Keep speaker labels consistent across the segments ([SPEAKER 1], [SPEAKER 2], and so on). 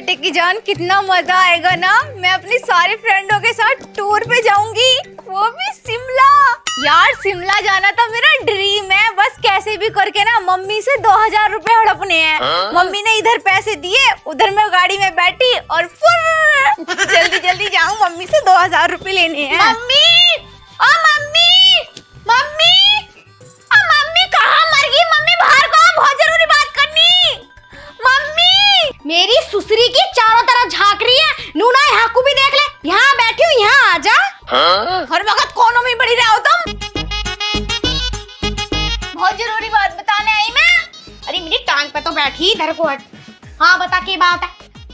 [SPEAKER 1] बेटे की जान, कितना मजा आएगा ना। मैं अपनी सारी फ्रेंडों के साथ टूर पे जाऊंगी, वो भी शिमला। यार शिमला जाना तो मेरा ड्रीम है। बस कैसे भी करके ना मम्मी से 2000 रुपए हड़पने हैं। मम्मी ने इधर पैसे दिए, उधर मैं गाड़ी में बैठी और जल्दी जल्दी जाऊं, मम्मी से 2000 रुपए लेने हैं। मम्मी, ओ मम्मी, मम्मी, ओ मम्मी कहाँ मर गई? मम्मी बाहर को, बहुत जरूरी बात करनी। मम्मी, मेरी सुसरी की चारों तरफ झांक रही है। नूना यहाँ को भी देख ले, यहाँ बैठी हूँ, यहाँ आजा। हर वक्त कोनों में पड़ी रहो तुम। बहुत जरूरी बात बताने आई मैं।
[SPEAKER 2] अरे मेरी टांग पे तो बैठी, इधर को हट। हाँ बता क्या बात है?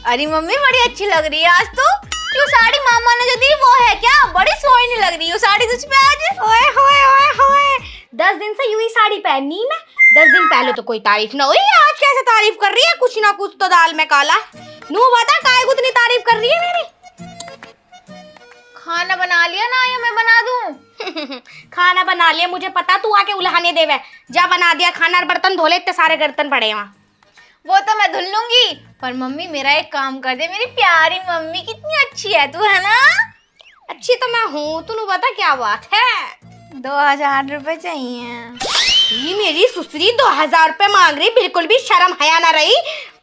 [SPEAKER 1] अरे मम्मी बड़ी अच्छी लग रही है आज तो। क्यों साड़ी मामा ने जो दी वो है क्या? बड़ी सोहनी लग रही है साड़ी तुझ पे आज।
[SPEAKER 2] ओए होए ओए होए, 10 दिन से यूं ही साड़ी पहननी मैं। 10 दिन पहले तो कोई तारीफ ना हुई, आज कैसे तारीफ कर रही है? कुछ ना कुछ तो दाल में काला। नू बता काहे को इतनी तारीफ कर रही है मेरी?
[SPEAKER 1] खाना बना लिया ना या मैं बना दूं?
[SPEAKER 2] खाना बना लिया, मुझे पता तू आके उल्हाने देवे। जा बना दिया खाना, बर्तन धो ले, इतने सारे बर्तन पड़े हैं वहाँ।
[SPEAKER 1] वो तो मैं धुल लूंगी, पर मम्मी मेरा एक काम कर दे। मेरी प्यारी मम्मी कितनी अच्छी है तू, है ना?
[SPEAKER 2] अच्छी तो मैं हूँ, तू बता क्या बात है?
[SPEAKER 1] 2000 रुपए चाहिए।
[SPEAKER 2] ये मेरी सुसरी 2000 रुपए मांग रही, बिल्कुल भी शर्म हया ना रही।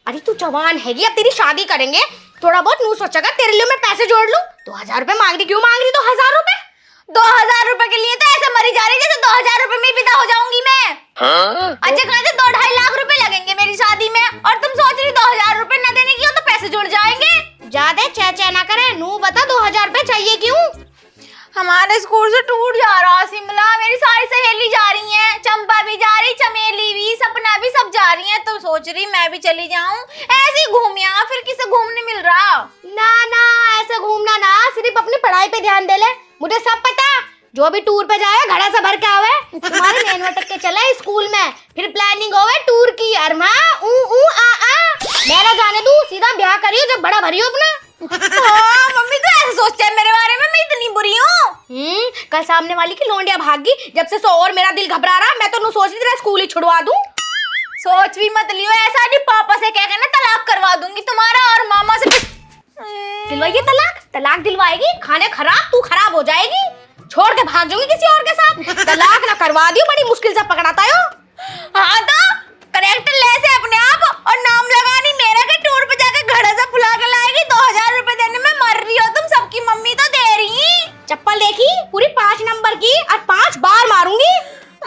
[SPEAKER 2] अरे तू जवान हैगी, अब तेरी शादी करेंगे, थोड़ा बहुत नू सोचेगा तेरे लिए मैं पैसे जोड़ लूं। 2000 रुपए मांग रही, क्यों मांग रही 2000 रुपए?
[SPEAKER 1] 2000 रुपए के लिए तो ऐसे मरी जा रही जैसे 2000 रुपए में विदा हो जाऊंगी मैं। अच्छा कहा 2-2.5 लाख रुपए लगेंगे मेरी शादी में, और तुम सोच रही 2000 रुपए न देने की हो तो पैसे जुड़ जाएंगे।
[SPEAKER 2] ज्यादा चह ना करे, नू बता 2000 रुपए चाहिए क्यों?
[SPEAKER 1] हमारे स्कूल से टूर जा रहा शिमला, मेरी सारी सहेली जा रही हैं, चंपा भी जा रही, चमेली भी, सपना भी, सब जा रही हैं। तो सोच रही मैं भी चली जाऊं, ऐसे ही घूम यहाँ, फिर किसे घूमने मिल रहा।
[SPEAKER 2] ना ना ऐसे घूमना ना, सिर्फ अपनी पढ़ाई पे ध्यान दे ले। मुझे सब पता, जो भी टूर पे जाए घड़ा से भर के आवे। तुम्हारे नैन मटक के चला स्कूल में, फिर प्लानिंग होवे टूर की। अरमा ऊ ऊ आ आ, मेरा जाने दू, सीधा ब्याह करियो जब बड़ा भरियो अपना।
[SPEAKER 1] हाँ, मम्मी तो ऐसे सोचते हैं मेरे बारे में, मैं इतनी बुरी हूँ।
[SPEAKER 2] कल सामने वाली की लोंडिया भागी, जब से और मेरा दिल घबरा रहा। मैं तो नू सोच रही तेरा स्कूल ही छुड़वा दूं।
[SPEAKER 1] सोच भी मत लियो ऐसा, नहीं पापा से कह के ना तलाक करवा दूंगी तुम्हारा, और मामा से
[SPEAKER 2] दिलवाइए तलाक? तलाक दिलवाएगी? खाने खराब, तू खराब हो जाएगी, छोड़ के भाग जाऊंगी किसी और के साथ। तलाक ना करवा दियो, बड़ी मुश्किल से पकड़ाता हो।
[SPEAKER 1] हाँ तो करेक्टर ले से अपने आप, और नाम लगानी मेरा के टूर पे जाके घड़ा से फुला के लाएगी। 2000 रुपए देने में मर रही हो तुम, सबकी मम्मी तो दे रही।
[SPEAKER 2] चप्पल देखी पूरी 5 नंबर की, और 5 बार मारूंगी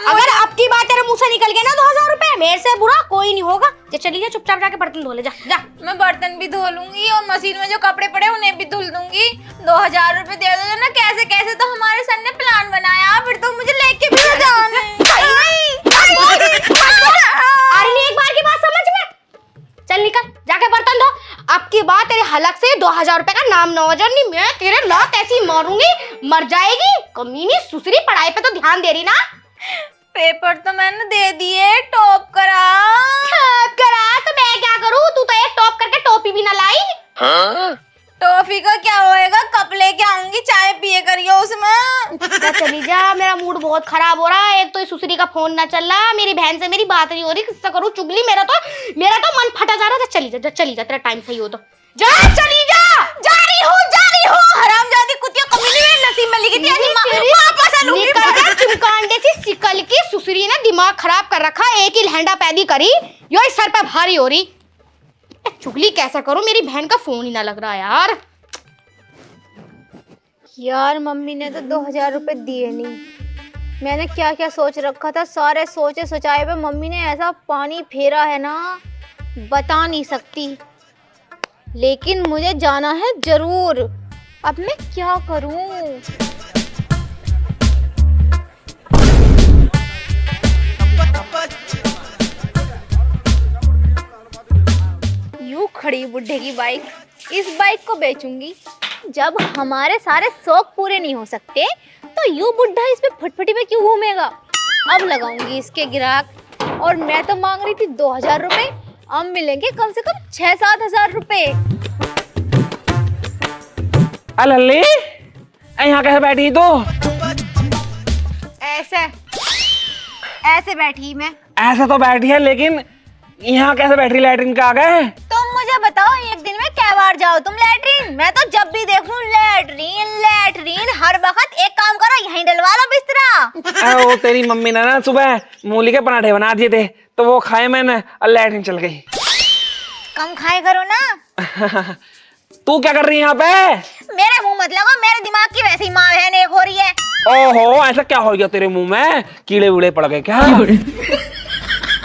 [SPEAKER 2] अगर अब की बात तेरे मुंह से निकल गया ना 2000 रुपए। मेरे से बुरा कोई नहीं होगा। चली जा, चुपचाप जाके बर्तन धो ले, जा जा।
[SPEAKER 1] मैं बर्तन भी धो लूंगी, और मशीन में जो कपड़े पड़े उन्हें भी धुल दूंगी। 2000 रुपए दे दो ना, कैसे कैसे तो हमारे सर ने प्लान बनाया, फिर तो मुझे लेके भी जाना है।
[SPEAKER 2] अरे नहीं, एक बार की बात समझ में। चल निकल, जाके बर्तन धो। अब की बात तेरे हलक से 2000 रुपए का नाम न हो जाए, नहीं मैं तेरे लात ऐसी मारूंगी मर जाएगी। कमीनी सुसरी, पढ़ाई पे तो ध्यान दे रही ना?
[SPEAKER 1] पेपर तो मैंने दे दिए, टॉप करा।
[SPEAKER 2] तो मैं क्या करूं? तू तो एक टॉप करके टोपी भी ना लाई।
[SPEAKER 1] टॉफी का क्या होएगा, कप लेके आऊंगी, चाय पिए करियो उसमें।
[SPEAKER 2] चली जा, मेरा मूड बहुत खराब हो रहा है। एक तो सुसरी का फोन ना चल रहा, मेरी बहन से मेरी बात नहीं हो रही, किससे करूं चुगली? मेरा तो मन फटा जा रहा है। चली जा, तेरा टाइम सही हो तो जा। चली जा,
[SPEAKER 1] जा रही हूँ। हरामजादी कुतिया, कमीनी में नसीब में लिखी थी वापस लूंगी।
[SPEAKER 2] निकल चिमकांडे सी सिकल की सुसरी ने दिमाग खराब कर रखा, एक ही लहंडा पैदी करी, यो सर पे भारी हो रही। चुगली कैसे करूं, मेरी बहन का फोन ही ना लग रहा यार।
[SPEAKER 1] यार मम्मी ने तो 2000 रुपए दिए नहीं। मैंने क्या क्या सोच रखा था, सारे सोचे सोचाए पे मम्मी ने ऐसा पानी फेरा है ना, बता नहीं सकती। लेकिन मुझे जाना है जरूर। अब मैं क्या करूं? यूं खड़ी बुढ़े की बाइक, इस बाइक को बेचूंगी। जब हमारे सारे शौक पूरे नहीं हो सकते तो यूं बुढ़ा इस पे फटफटी पे क्यों घूमेगा। अब लगाऊंगी इसके ग्राहक। और मैं तो मांग रही थी 2000 रुपए, अब मिलेंगे कम से कम 6-7 हजार रुपए।
[SPEAKER 3] लल्ली, यहाँ कैसे बैठी तू?
[SPEAKER 1] ऐसे बैठी मैं।
[SPEAKER 3] ऐसे तो बैठी है, लेकिन यहाँ कैसे बैठी? लैट्रिन के आ गए?
[SPEAKER 1] तुम मुझे मुझे बताओ एक दिन में क्या बार जाओ तुम लैट्रीन? मैं तो जब भी देखूं लैट्रीन लैट्रीन, हर वक्त एक काम करो यहीं डलवा लो बिस्तरा।
[SPEAKER 3] वो तेरी मम्मी ने ना सुबह मूली के पराठे बना दिए थे तो वो खाए मैंने और लैट्रिन चल गई।
[SPEAKER 1] कम खाए करो ना।
[SPEAKER 3] तू क्या कर रही है यहाँ पे?
[SPEAKER 1] मेरे मुंह मत लगो, मेरे दिमाग की वैसे ही माँ बहन एक हो रही है।
[SPEAKER 3] ओहो, ऐसा क्या हो गया तेरे मुंह में? कीड़े उड़े पड़ गए क्या?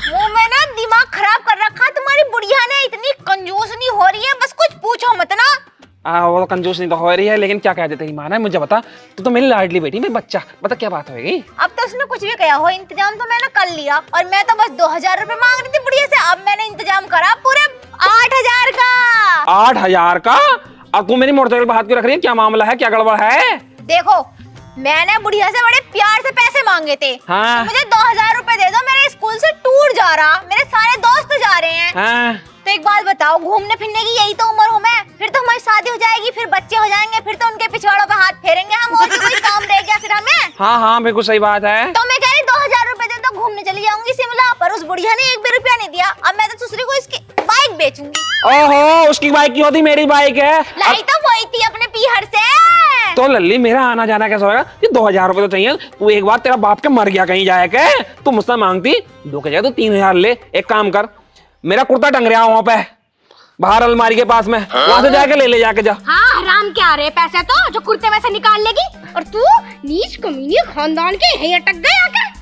[SPEAKER 1] मुंह में ना दिमाग खराब कर रखा तुम्हारी बुढ़िया ने, इतनी कंजूस नहीं हो रही है, बस कुछ पूछो मत ना।
[SPEAKER 3] वो तो कंजूस नहीं तो हो रही है, लेकिन क्या कहते तेरी माँ ने? मुझे बता, तू तो मेरी लाडली बेटी, मेरी बच्चा, बता क्या बात होगी?
[SPEAKER 1] अब तो उसने कुछ भी कहा हो, इंतजाम तो मैंने कर लिया और मैं तो बस 2000 रुपए मांग रही थी बुढ़िया से। अब मैंने इंतजाम करा पूरे 8000 का।
[SPEAKER 3] 8000 का? अब तू मेरी मोटरसाइकिल पर हाथ क्यों रख रही है? क्या मामला है, क्या गड़बड़ है?
[SPEAKER 1] देखो मैंने बुढ़िया से बड़े प्यार से पैसे मांगे थे।
[SPEAKER 3] हाँ।
[SPEAKER 1] तो मुझे 2000 रुपए दे दो, मेरे स्कूल से टूर जा रहा, मेरे सारे दोस्त जा रहे हैं।
[SPEAKER 3] हाँ।
[SPEAKER 1] तो एक बात बताओ, घूमने फिरने की यही तो उम्र हूँ मैं, फिर तो हमारी शादी हो जाएगी, फिर बच्चे हो जाएंगे, फिर तो उनके पिछवाड़ों पे हाथ फेरेंगे हम, और भी कोई काम रह गया फिर हमें?
[SPEAKER 3] हाँ हाँ बिल्कुल सही बात है।
[SPEAKER 1] तो मैं कह रही 2000 रुपए दे दो, घूमने चली जाऊंगी शिमला। पर उस बुढ़िया ने एक भी रुपया नहीं दिया। अब मैं तो दूसरी को इसकी बाइक बेचूंगी।
[SPEAKER 3] ओहो, उसकी बाइक क्यों होती? मेरी बाइक है।
[SPEAKER 1] लाई तो वही थी अपने पीहर से।
[SPEAKER 3] तो लल्ली मेरा आना जाना कैसा होगा? ये 2000 रुपए तो चाहिए। तू एक बार तेरा बाप के मर गया कहीं जाए के, तू मुझसे मांगती 2 के जाए तो 3000 ले। एक काम कर, मेरा कुर्ता टंग रहा वहां पे बाहर अलमारी के पास में, वहां से जाके ले जाके जा।
[SPEAKER 2] हाँ हराम क्या रहे पैसे तो जो कुर्ते में से निकाल लेगी, और तू नीच कमीनी खानदान के यहीं अटक गए आकर।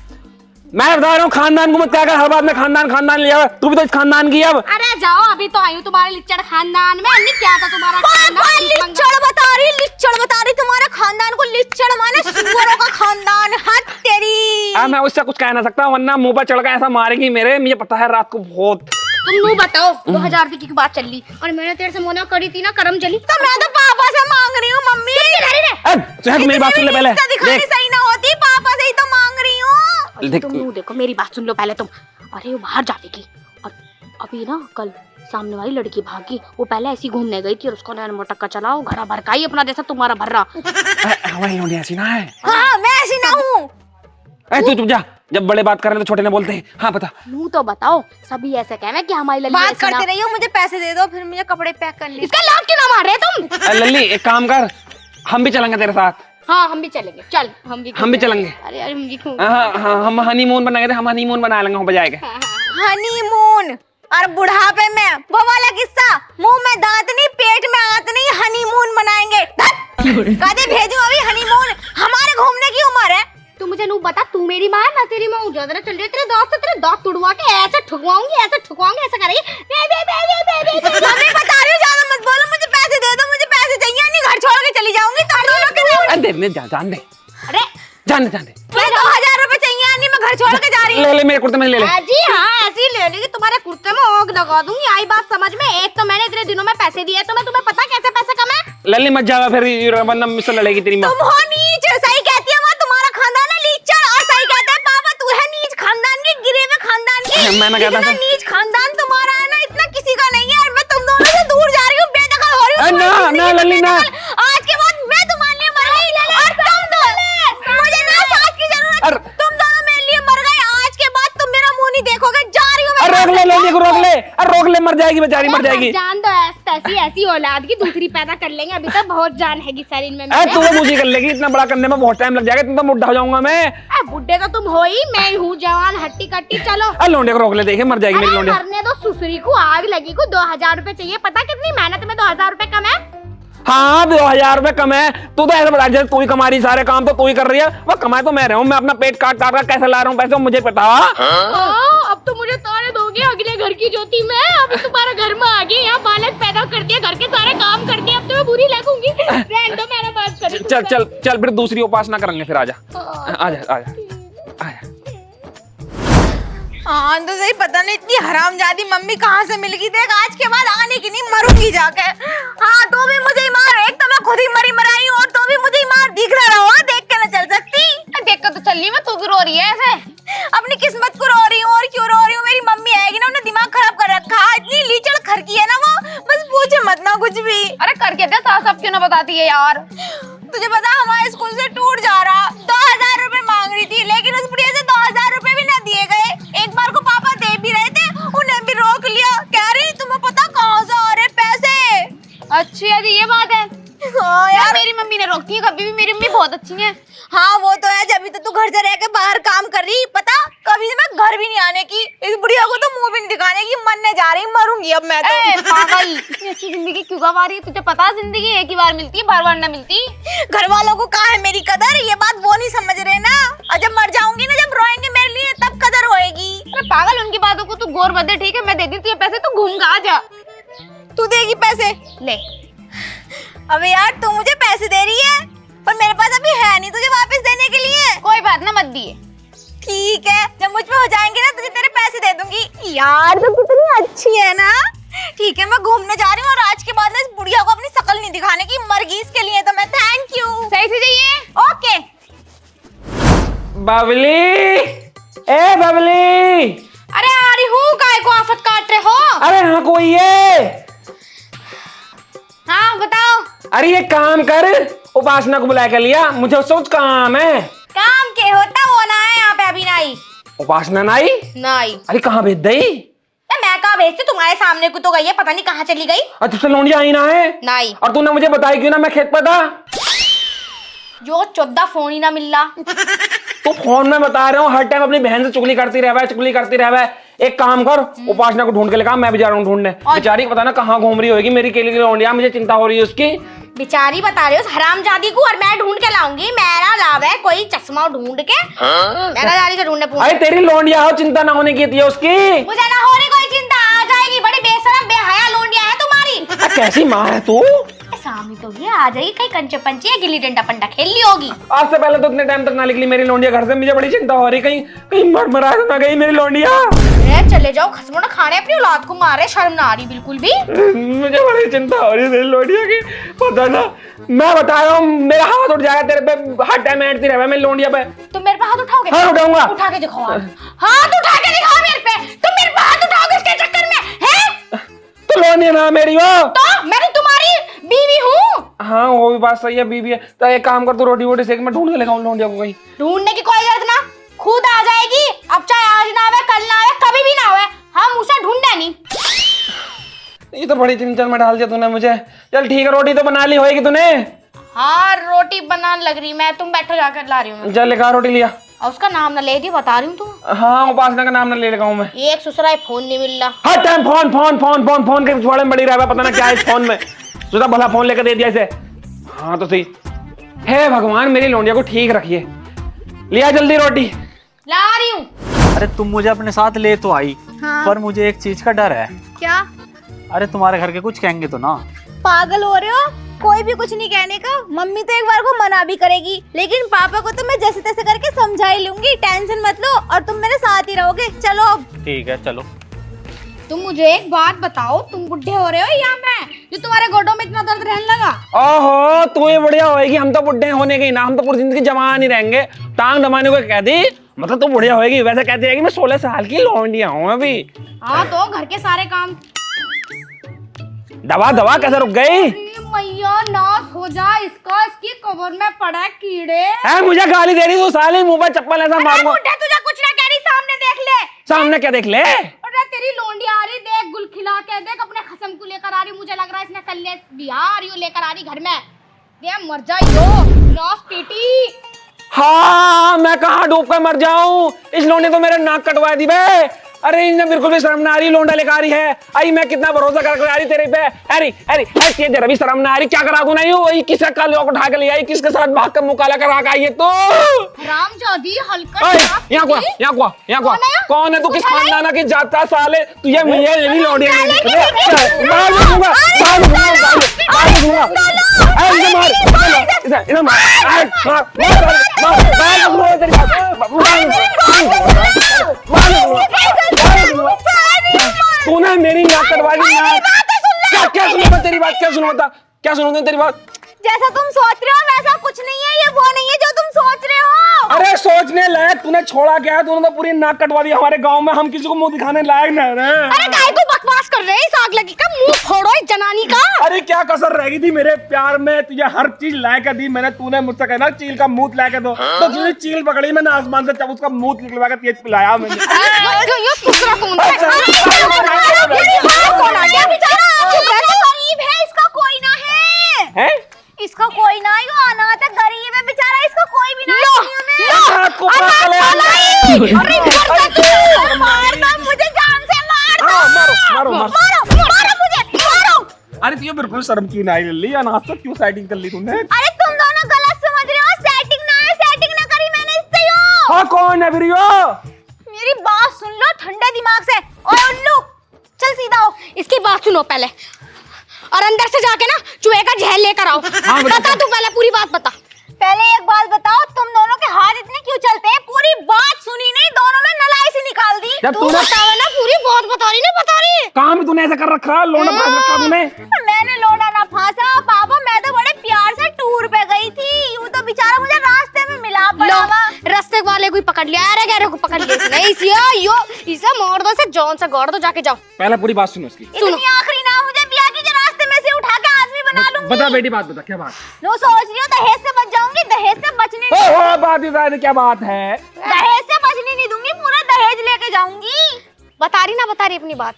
[SPEAKER 3] मैं बता रहा हूँ खानदान को मत क्या कर, हर बात में खानदान खानदान ले जाओ। तू भी तो इस खानदान की। अब
[SPEAKER 2] अरे जाओ, अभी तो आई हूँ तुम्हारे लिच्चड़ खानदान में। अन्नी क्या था तुम्हारा खानदान?
[SPEAKER 1] लिच्चड़ बता रही तुम्हारे खानदान को। लिच्चड़ माने सुअरों का खानदान। हद तेरी।
[SPEAKER 3] मैं उससे कुछ कह ना सकता, वरना मुंह पर चढ़ कर ऐसा मारेगी मेरे, मुझे पता है रात को बहुत।
[SPEAKER 2] तुम मुँह बताओ, 2000 रुपए की बात चल रही और मैंने तेरे से मना करी थी ना, करम चली।
[SPEAKER 1] तो मैं तो पापा से मांग रही हूँ मम्मी।
[SPEAKER 3] मेरी बात सुन ले पहले।
[SPEAKER 1] दिखानी सही ना होती, पापा से ही तो मांग रही हूँ।
[SPEAKER 2] तुम मुँह देखो, मेरी बात सुन लो पहले तुम। अरे वो बाहर जाएगी और अभी ना कल सामने वाली लड़की भागी, वो पहले ऐसी घूमने गई थी और उसको नैन मोटक्का चलाओ, घड़ा भरकाई अपना जैसा तुम्हारा भर रहा।
[SPEAKER 3] हमारी लोंडी ऐसी ना है।
[SPEAKER 1] हाँ मैं ऐसी ना हूँ।
[SPEAKER 3] तू चुप जा, जब बड़े बात कर रहे तो छोटे ने बोलते हैं। हाँ बता।
[SPEAKER 2] मुँह तो बताओ, सभी ऐसे कहे कि हमारी लल्ली
[SPEAKER 1] बात
[SPEAKER 2] ऐसी
[SPEAKER 1] करते
[SPEAKER 2] ना।
[SPEAKER 1] रही हो, मुझे पैसे दे दो, फिर मुझे कपड़े पैक करने।
[SPEAKER 2] इसका लाभ क्यों ना मार रहे तुम?
[SPEAKER 3] लल्ली एक काम कर, हम भी चलेंगे तेरे साथ।
[SPEAKER 2] हाँ हम भी चलेंगे, चल हम भी
[SPEAKER 3] चलेंगे।
[SPEAKER 2] अरे अरे हम भी
[SPEAKER 3] हाँ हम हनीमून बनाएंगे थे, हम हनीमून बना लेंगे वहाँ पे जाएंगे।
[SPEAKER 1] हनीमून और बुढ़ापे में वो वाला किस्सा, मुंह में दांत नहीं पेट में आंत नहीं, हनीमून मनाएंगे। कदे भेजूं अभी हनीमून? हमारे घूमने की उम्र है।
[SPEAKER 2] तू मुझे नू बता, तू मेरी माँ है ना तेरी माँ? ज्यादा चल रही तेरे दांत से, तेरे दांत तुड़वा के ऐसे ठुकवाऊंगी, ऐसे करेगी।
[SPEAKER 1] मम्मी बता रही हूँ, ज्यादा मत बोलो। मुझे पैसे दे दो, मुझे पैसे चाहिए, नहीं घर छोड़ के चली जाऊंगी। तुम दोनों के
[SPEAKER 3] जान दे।
[SPEAKER 2] अरे
[SPEAKER 3] जान दे।
[SPEAKER 1] मुझे 2000 रुपए चाहिए, नहीं मैं घर छोड़ के जा रही हूँ।
[SPEAKER 3] ले मेरे कुर्ते में ले ले।
[SPEAKER 2] जी हाँ, ऐसे ही ले लेगी। तुम्हारे कुर्ते में आग लगा दूंगी। आई बात समझ में? एक तो मैंने इतने दिनों में पैसे दिए, तो मैं तुम्हें पता कैसे पैसे कमाए?
[SPEAKER 3] लल्ली मत जावा, फिर वरना मुझसे लड़ेगी तेरी माँ।
[SPEAKER 1] तुम हो नीच, सही कहती है माँ, तुम्हारा खानदान है लीचड़, और सही कहते हैं पापा तू है नीच खानदान की, गिरे हुए खानदान की।
[SPEAKER 3] मैं कहता
[SPEAKER 1] इतना
[SPEAKER 3] था
[SPEAKER 1] नीच खानदान तुम्हारा है ना, इतना किसी का नहीं है। और मैं तुम दोनों से दूर जा रही हूँ, बेदखल हो रही हूँ।
[SPEAKER 3] ना लल्ली ना।
[SPEAKER 1] आज के बाद मैं तुम्हारे लिए मर गई और तुम दोनों, मुझे ना साथ की जरूरत। तुम दोनों मेरे लिए मर गए। आज के बाद तुम मेरा मुंह नहीं देखोगे, जा रही हूँ मैं।
[SPEAKER 3] रोक ले लल्ली को, रोक ले, मर जाएगी बेचारी, मर जाएगी।
[SPEAKER 2] जान दो, ऐसी औलाद की दूसरी पैदा कर लेंगे। अभी तो बहुत जान है शरीर में।
[SPEAKER 3] तू मुझे कर लेगी, इतना बड़ा करने में बहुत टाइम लग जाएगा, तुम तो बुढ़ा हो जाऊंगा मैं।
[SPEAKER 2] बुड्ढे तो तुम हो ही, मैं हूँ जवान हट्टी कट्टी। चलो
[SPEAKER 3] लोंडे को रोक ले, देखे मर जाएगी मेरी लोंडे।
[SPEAKER 2] मरने दो सुसरी को, आग लगी को। 2000 रुपए चाहिए। पता कितनी मेहनत में 2000 रुपए कम है?
[SPEAKER 3] हाँ 2000 रुपए कम है। तू तो ऐसा बता, जैसे तू ही कमा रही, सारे काम तो तू ही कर रही है, वो कमाए तो मैं रहा हूँ। मैं अपना पेट काट काट कर कैसे ला रहा हूँ पैसे, मुझे पता।
[SPEAKER 2] अब तो मुझे तारे दोगे अगले घर की ज्योति में। अब तुम्हारा घर में आ गई, यहाँ बालक पैदा कर दिया, घर के सारे काम कर दिए। अब तो मैं बुरी लगूंगी। रहने दो, मैंने बात करी।
[SPEAKER 3] चल फिर दूसरी उपासना करेंगे फिर। आजा।
[SPEAKER 1] हाँ तो सही, पता नहीं इतनी हरामजादी मम्मी कहाँ से मिल गई। देख आज के बाद आने की नहीं, मरूंगी जाके। हाँ तो भी मुझे ही मार, एक तो मैं खुद ही मरी मराई हूँ, और तो भी मुझे ही मार। दिख रहा होगा, देख के ना चल सकती।
[SPEAKER 2] देख कर तो चल रही मैं, तू क्यों रो रही है ऐसे?
[SPEAKER 1] अपनी किस्मत को रो रही हूँ। और क्यों रो रही हूँ? मेरी मम्मी आएगी ना, उन्हें दिमाग खराब कर रखा। इतनी लीचड़ खरकी है ना वो, बस पूछे मत ना कुछ भी।
[SPEAKER 2] अरे करके दे, साफ साफ क्यों ना बताती है यार?
[SPEAKER 1] तुझे पता हमारे स्कूल से टूर जा रहा, 2000 रुपए मांग रही थी, लेकिन उस बुढ़िया से 2000 रुपए भी ना दिए गए। एक बार को पापा दे भी रहे थे, उन्हें भी रोक लिया। कह रही तुम्हें पता कहाँ से आ रहे
[SPEAKER 2] यदि ये बात है
[SPEAKER 1] हाँ
[SPEAKER 2] यार,
[SPEAKER 1] यार,
[SPEAKER 2] मेरी मम्मी ने रोकती है कभी भी, मेरी मम्मी बहुत अच्छी है।
[SPEAKER 1] हाँ वो तो है, जब भी तो तू घर से रह के बाहर काम कर रही, पता कभी मैं घर भी नहीं आने की, इस बुढ़िया को तो मुंह भी नहीं दिखाने की, मरने जा रही, मरूंगी अब मैं तो।
[SPEAKER 2] ए पागल, इतनी अच्छी जिंदगी क्यों गवा रही है? तुझे पता है जिंदगी एक ही बार मिलती है, बार बार ना मिलती।
[SPEAKER 1] घर वालों को कहाँ है मेरी कदर, ये बात वो नहीं समझ रहे ना, और जब मर जाऊंगी ना, जब रोएंगे मेरे लिए, तब कदर होएगी।
[SPEAKER 2] अरे पागल, उनकी बातों को तू गौर मत दे, ठीक है? मैं दे दी तुझे पैसे, तू घूम के आ जा।
[SPEAKER 1] तू देगी पैसे?
[SPEAKER 2] ले।
[SPEAKER 1] अबे यार तू मुझे पैसे दे रही है, पर मेरे पास अभी है नहीं तुझे वापस देने के लिए।
[SPEAKER 2] कोई बात ना, मत दिए।
[SPEAKER 1] ठीक है, जब मुझ पे हो जाएंगे ना, तुझे तेरे पैसे दे दूंगी। यार तू कितनी अच्छी है ना। ठीक है, मैं घूमने जा रही हूँ, और आज के बाद ना इस बुढ़िया को अपनी शक्ल नहीं दिखाने की, मर गई इसके लिए तो मैं। Thank you.
[SPEAKER 2] सही से जाइए।
[SPEAKER 1] ओके।
[SPEAKER 3] बबली, ए बबली।
[SPEAKER 2] अरे आ रही हूँ, काय को आफत काट रहे हो?
[SPEAKER 3] अरे हाँ कोई है?
[SPEAKER 2] हाँ बताओ।
[SPEAKER 3] अरे ये काम कर, उपासना को बुला के लिया, मुझे उससे कुछ काम है।
[SPEAKER 2] काम के होता वो ना है यहाँ पे अभी नहीं।
[SPEAKER 3] उपासना नाई?
[SPEAKER 2] नहीं।
[SPEAKER 3] अरे कहाँ भेज दई?
[SPEAKER 2] मैं कहाँ भेजती, तुम्हारे सामने को तो गई है, पता नहीं कहाँ चली गई।
[SPEAKER 3] और तुझसे लौंडिया आई ना है?
[SPEAKER 2] नहीं।
[SPEAKER 3] और तूने मुझे बताई क्यों ना, मैं खेत पर था।
[SPEAKER 2] जो 14 फोन ही ना मिल रहा।
[SPEAKER 3] तो फोन में बता रहा हूँ, हर टाइम अपनी बहन से चुगली करती रह, चुगली करती रह। एक काम कर, उपासना को ढूंढ के लेकर, मैं भी जा रहा हूँ ढूंढने। बेचारी पता ना कहाँ घूम रही होगी, मेरी केली लौंडिया, मुझे चिंता हो रही है उसकी।
[SPEAKER 2] बेचारी बता रहे हो हरामजादी को, और मैं ढूंढ के लाऊंगी। मेरा लाभ है कोई चश्मा ढूंढ के। मेरा जारी से ढूंढने
[SPEAKER 3] अरे तेरी लौंडिया हो, चिंता ना होने की थी उसकी।
[SPEAKER 2] मुझे ना हो रही कोई चिंता, आ जाएगी। बड़ी बेशरम बेहया लौंडिया है तुम्हारी।
[SPEAKER 3] कैसी माँ है तू?
[SPEAKER 2] सामने तो ये आ जाएगी, कहीं कंचे पंचे या गिल्ली डंडा पंडा खेल ली होगी।
[SPEAKER 3] आज से पहले तो इतने टाइम तक ना निकली मेरी लौंडिया घर से, मुझे बड़ी चिंता हो रही, कहीं कहीं मर तो ना गई मेरी लौंडिया।
[SPEAKER 2] अरे चले जाओ, खसमो ना खाने अपनी औलाद को मारे, शर्म ना आ रही बिल्कुल भी।
[SPEAKER 3] मुझे बड़ी चिंता हो रही है मेरी लौंडिया की, पता ना। मैं बता रहा हूँ, मेरा हाथ उठ जाएगा तेरे पे, हर टाइम ऐंठती रहे मेरी लौंडिया पे।
[SPEAKER 2] तुम मेरे पे हाथ उठाओगे?
[SPEAKER 3] हाँ उठाऊंगा।
[SPEAKER 2] उठा के दिखाओ, हाथ उठा के दिखाओ मेरे पे। तुम मेरे पे हाथ उठाओगे इसके चक्कर में हैं?
[SPEAKER 3] तो लौंडिया ना मेरी हो
[SPEAKER 2] तो मैं तो तुम्हारी बीवी हूँ।
[SPEAKER 3] हाँ वो भी बात सही है, बीवी है तो एक काम कर, तू रोटी वोटी सेक, मैं ढूंढ के लेगा लौंडिया को कहीं।
[SPEAKER 2] ढूंढने की कोई जरूरत ना, खुद आ जाएगी। अब चाहे आज ना आवे, कल ना आवे, कभी भी ना आवे, हम उसे ढूंढने नहीं।
[SPEAKER 3] ये तो बड़ी चिंता में डाल दिया तूने मुझे। चल ठीक है, रोटी तो बना ली होगी तूने?
[SPEAKER 2] हाँ रोटी बनाने लग रही मैं, तुम बैठो, जाकर ला रही हूँ।
[SPEAKER 3] चल लेकर रोटी लिया।
[SPEAKER 2] और उसका नाम ना ले दी, बता रही हूँ तुम।
[SPEAKER 3] हाँ उपासना का नाम ना ले लगा हूँ मैं।
[SPEAKER 2] एक ससुराल फोन नहीं मिल रहा।
[SPEAKER 3] हर time phone phone phone phone phone के पिछवाड़े में बड़ी रहा, पता ना क्या है इस फोन में। तुझा भला फोन लेकर दे दिया इसे। हाँ तो सही है, भगवान मेरी लौंडिया को ठीक रखिए। लिया जल्दी रोटी।
[SPEAKER 2] ला रही हूँ।
[SPEAKER 4] अरे तुम मुझे अपने साथ ले तो आई,
[SPEAKER 1] हाँ।
[SPEAKER 4] पर मुझे एक चीज का डर है।
[SPEAKER 1] क्या?
[SPEAKER 4] अरे तुम्हारे घर के कुछ कहेंगे तो ना?
[SPEAKER 1] पागल हो रहे हो? कोई भी कुछ नहीं कहने का। मम्मी तो एक बार को मना भी करेगी, लेकिन पापा को तो मैं जैसे तैसे करके समझा ही लूंगी, टेंशन मत लो, और तुम मेरे साथ ही रहोगे। चलो अब।
[SPEAKER 4] ठीक है चलो।
[SPEAKER 2] तुम मुझे एक बात बताओ, तुम बुढ़े हो रहे हो यहाँ पे, जो तुम्हारे गोडों में इतना दर्द रहने लगा?
[SPEAKER 3] ओहो तू ये बढ़िया होएगी, हम तो बुढ़े होने के ही ना, हम तो पूरी जिंदगी जवान ही रहेंगे। टांग दबाने को कह दी, मतलब तू बढ़िया होएगी। वैसे कहती रहेगी मैं 16 साल की लौंडिया हूँ अभी।
[SPEAKER 2] हाँ तो घर के सारे काम।
[SPEAKER 3] दवा दवा कैसे रुक गई?
[SPEAKER 2] मैया नाश हो जा इसका, इसकी कबर में पड़ा है कीड़े।
[SPEAKER 3] है मुझे गाली दे रही तू साले, मुंह पर चप्पल ऐसा मारूंगा।
[SPEAKER 2] बुढ़े तुझे कुछ ना कह रही, सामने देख ले।
[SPEAKER 3] सामने क्या देख ले?
[SPEAKER 2] अरे तेरी लोंडी आ रही, देख गुल खिला के, देख अपने खसम को लेकर आ रही। मुझे लग रहा है इसने कल ले बिहार यो लेकर आ रही घर में। दे मर जाइयो नाश पीटी।
[SPEAKER 3] हाँ मैं कहाँ डूब कर मर जाऊं, इस लोंडे तो मेरे नाक कटवा दी बे। अरे इन्हें बिल्कुल भी शर्म ना आ रही, लोंडा लेकर आ रही है। आई मैं कितना भरोसा कर आ रही तेरे पे। अरे अरे अरे जरा भी शर्म ना आ रही, क्या करा दूं? नहीं वही किसका कल लोग उठा के ले आई, किसके साथ भाग कर मुंह काला करा के आई है तो।
[SPEAKER 2] हरामजादी हल्का
[SPEAKER 3] यहाँ को यहाँ को कौन है तू? किस खानदान की जाता साले? तू ये मेरी लौंडिया तूने मेरी नाक कटवा दी। क्या सुनूं तेरी बात? क्या सुनूं तेरी बात?
[SPEAKER 1] जैसा तुम सोच रहे हो वैसा कुछ नहीं है, ये वो नहीं है जो तुम सोच रहे हो।
[SPEAKER 3] अरे सोचने लायक तूने छोड़ा क्या? तूने तो पूरी नाक कटवा दी हमारे गांव में, हम किसी को मुंह दिखाने लायक नहीं रहे।
[SPEAKER 2] अरे काय को बकवास कर रहे हैं, इस आग लगी का मुंह फोड़ो इस जनानी का।
[SPEAKER 3] अरे क्या कसर रह गई थी मेरे प्यार में? तुझे हर चीज लाके दी मैंने, तूने मुझसे कहना चील का मुंह लाके दो, तो तूने चील पकड़ी, मैंने आसमान से जब उसका मुंह निकलवा के तेज पिलाया मैंने।
[SPEAKER 2] ये दूसरा कौन है? इसका कोई ना है।
[SPEAKER 3] अरे तुझे बिल्कुल शर्म क्यों नहीं ली यार, आज तक क्यों सेटिंग कर ली तूने?
[SPEAKER 1] अरे तुम दोनों गलत समझ रहे हो, सेटिंग ना है, सेटिंग ना करी मैंने इससे यो।
[SPEAKER 3] हाँ कौन है फिर यो?
[SPEAKER 1] मेरी बात सुन लो ठंडे दिमाग से। ओए उल्लू चल सीधा हो।
[SPEAKER 2] इसकी बात सुनो पहले, और अंदर से जाके ना चूहे का जहर लेकर आओ।
[SPEAKER 3] हाँ,
[SPEAKER 2] बता तू पहले पूरी बात बता।
[SPEAKER 1] पहले एक बात बताओ, तुम दोनों के हाथ इतने क्यों चलते हैं? पूरी बात सुनी नहीं, दोनों में नलाई से निकाल दी।
[SPEAKER 3] जब
[SPEAKER 2] तू
[SPEAKER 3] तूने
[SPEAKER 2] बतावे ना, पूरी बात बता रही ना, बता रही।
[SPEAKER 3] काम ही तूने ऐसा कर रखा, लोना फांस रखा तूने।
[SPEAKER 1] मैंने लोड़ा ना फांसा बाबा, मैं तो बड़े प्यार से टूर पे गई थी, यूं तो बेचारा मुझे रास्ते में मिला पड़ा हुआ।
[SPEAKER 2] रास्ते वाले को ही पकड़ लिया, अरे गहरे को पकड़ लिया इसने। इसे मोड़ दो, से जॉन से गौड़ दो, जाके जाओ।
[SPEAKER 3] पहले पूरी बात सुनो उसकी।
[SPEAKER 1] इतनी आखिरी ना मुझे बिया की, जो रास्ते में से उठा के आदमी बना लूंगी।
[SPEAKER 3] बता बेटी बात बता, क्या बात?
[SPEAKER 1] नो सोच रही हो दहेज से बच जाऊंगी, दहेज से बचने
[SPEAKER 3] ओ बात ही बता, क्या बात है?
[SPEAKER 1] दहेज से बचने नहीं दूंगी, पूरा दहेज लेके जाऊंगी।
[SPEAKER 2] बता रही अपनी बात।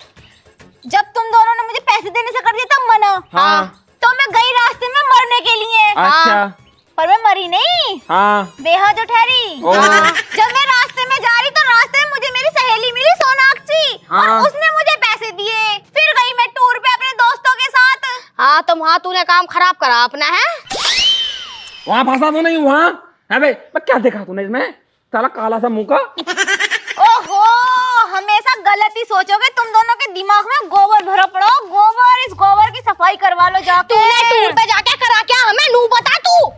[SPEAKER 1] जब तुम दोनों ने मुझे पैसे देने से कर दिया तब मना।
[SPEAKER 3] हाँ।
[SPEAKER 1] तो मैं गई रास्ते में मरने के लिए।
[SPEAKER 3] अच्छा।
[SPEAKER 1] पर मैं मरी नहीं,
[SPEAKER 3] हाँ।
[SPEAKER 1] बेहद ठहरी।
[SPEAKER 3] हाँ।
[SPEAKER 1] जब मैं रास्ते में जा रही तो रास्ते में मुझे मेरी सहेली मिली सोनाक्षी, और
[SPEAKER 3] हाँ।
[SPEAKER 1] उसने मुझे पैसे दिए। फिर गई मैं टूर पे अपने दोस्तों के साथ।
[SPEAKER 2] हाँ तो वहाँ तूने काम खराब करा अपना, है?
[SPEAKER 3] वहाँ फंसा तो नहीं वहाँ? है भाई, मैं क्या देखा तूने इसमें? साला काला सा मुंह का।
[SPEAKER 1] ओहो, हमेशा गलत ही सोचोगे, तुम दोनों के दिमाग में गोबर भरा पड़ा। गोबर, इस गोबर की सफाई करवा लो जाके।
[SPEAKER 2] तूने टूर पे जाके करा क्या, हमें नू बता तू।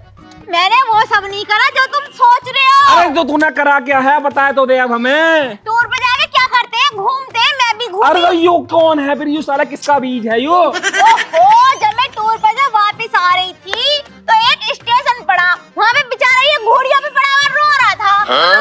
[SPEAKER 1] मैंने वो सब नहीं करा जो तुम सोच रहे हो।
[SPEAKER 3] अरे जो तूने करा क्या है बताए तो दे अब हमें।
[SPEAKER 1] टूर पे जाके क्या करते हैं? घूमते हैं, मैं भी
[SPEAKER 3] अरे तो
[SPEAKER 1] घूमी।
[SPEAKER 3] यू कौन है फिर? यू साला किसका बीज है यू?
[SPEAKER 1] ओहो, जब मैं टूर पे जब वापस आ रही थी तो एक स्टेशन पड़ा, वहाँ पे बेचारा ये घोड़िया पे पड़ा हुआ रो रहा था।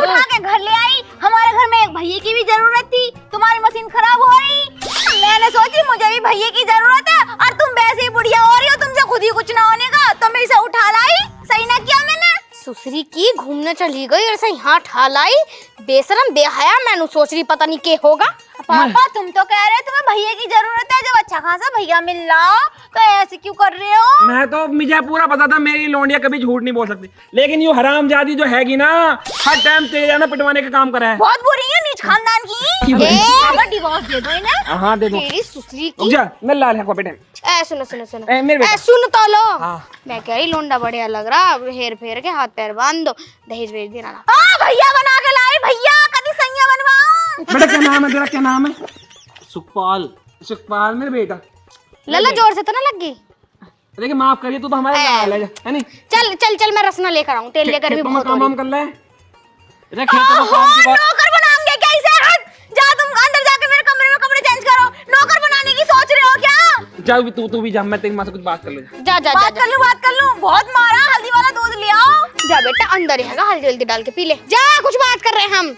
[SPEAKER 1] उठा के घर ले आई। हमारे घर में एक भैया की भी जरूरत थी, तुम्हारी मशीन खराब हो रही। मैंने सोची मुझे भी भैया की जरूरत है, और तुम वैसे ही बुढ़िया हो रही हो, तुमसे खुद ही कुछ ना होने का, तो मैं इसे उठा लाई। सही ना किया मैंने?
[SPEAKER 2] सुसरी की घूमने चली गई और ऐसे यहाँ ठालाई, बेशरम बेहया। मैंने सोच रही पता नहीं क्या होगा।
[SPEAKER 1] पापा तुम तो कह रहे तुम्हें भैया की जरूरत है, जब अच्छा खासा भैया मिल रहा तो ऐसे क्यों कर रहे हो?
[SPEAKER 3] मैं तो मुझे पूरा पता था मेरी लोंडिया कभी झूठ नहीं बोल सकती, लेकिन यू हरामजादी जो हैगी ना, हर टाइम तेरे जाना पिटवाने का काम करा है।
[SPEAKER 1] बहुत बुरी है नीच खानदान की। पापा डिवोर्स दे दो इन्हें।
[SPEAKER 3] हाँ दे दो।
[SPEAKER 2] तेरी सुसरी
[SPEAKER 3] रुक
[SPEAKER 2] की।
[SPEAKER 3] जा, मैं लाल है को बेटे।
[SPEAKER 2] सुनो सुनो सुनो,
[SPEAKER 3] मेरे बेटा।
[SPEAKER 2] सुन तो लो।
[SPEAKER 3] हाँ।
[SPEAKER 2] मैं कह रही लोंडा बढ़िया लग रहा, हेर फेर के हाथ पैर बांध दो, दहेज भेज देना।
[SPEAKER 1] भैया बना के लाई, भैया कभी सैया बनवाओ।
[SPEAKER 3] बेटा क्या नाम है तेरा? क्या नाम है?
[SPEAKER 4] सुखपाल।
[SPEAKER 3] सुखपाल मेरे बेटा।
[SPEAKER 2] लल्ला जोर से तो ना लग गई।
[SPEAKER 3] देखिए माफ करिए, तू तो हमारे लाल है नहीं?
[SPEAKER 2] चल चल चल, मैं रसना लेकर आऊं, तेल लेकर भी बहुत हो
[SPEAKER 3] काम
[SPEAKER 2] रही।
[SPEAKER 3] वाम कर ले।
[SPEAKER 4] इधर खेतों में काम की बात।
[SPEAKER 1] नौकर बनाएंगे क्या इसे? हट जा, तुम अंदर जाके मेरे कमरे में कपड़े चेंज करो। नौकर बनाने की सोच रहे हो क्या?
[SPEAKER 3] जा भी तू भी जा, मैं तेरी माँ से कुछ बात कर ले।
[SPEAKER 2] जा जा जा,
[SPEAKER 1] बात कर लूं। बहुत मारा, हल्दी वाला दूध ले आओ।
[SPEAKER 2] जा बेटा, अंदर ही है, हल्दी हल्दी डाल के पी ले। जा, कुछ बात कर रहे हैं हम।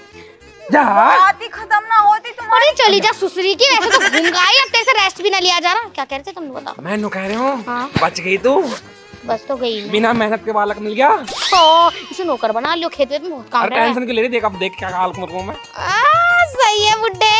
[SPEAKER 3] जा।
[SPEAKER 1] बात ही खत्म ना होती तुम्हारी।
[SPEAKER 2] अरे चली जा सुसरी की, वैसे तो घूम गई, अब तेरे से रेस्ट भी ना लिया जा रहा। क्या कह रहे थे तुम, बताओ।
[SPEAKER 3] मैं नु कह रही हूँ
[SPEAKER 2] हाँ।
[SPEAKER 3] बच गई तू,
[SPEAKER 2] बस तो गई मैं।
[SPEAKER 3] बिना मेहनत के बालक मिल गया।
[SPEAKER 2] ओ, इसे नौकर बना लियो, खेत में बहुत काम
[SPEAKER 3] और
[SPEAKER 2] रहा है।
[SPEAKER 3] टेंशन क्यों ले रही? देख अब देख क्या हाल कर रहा हूँ मैं।
[SPEAKER 2] सही है बुड्ढे।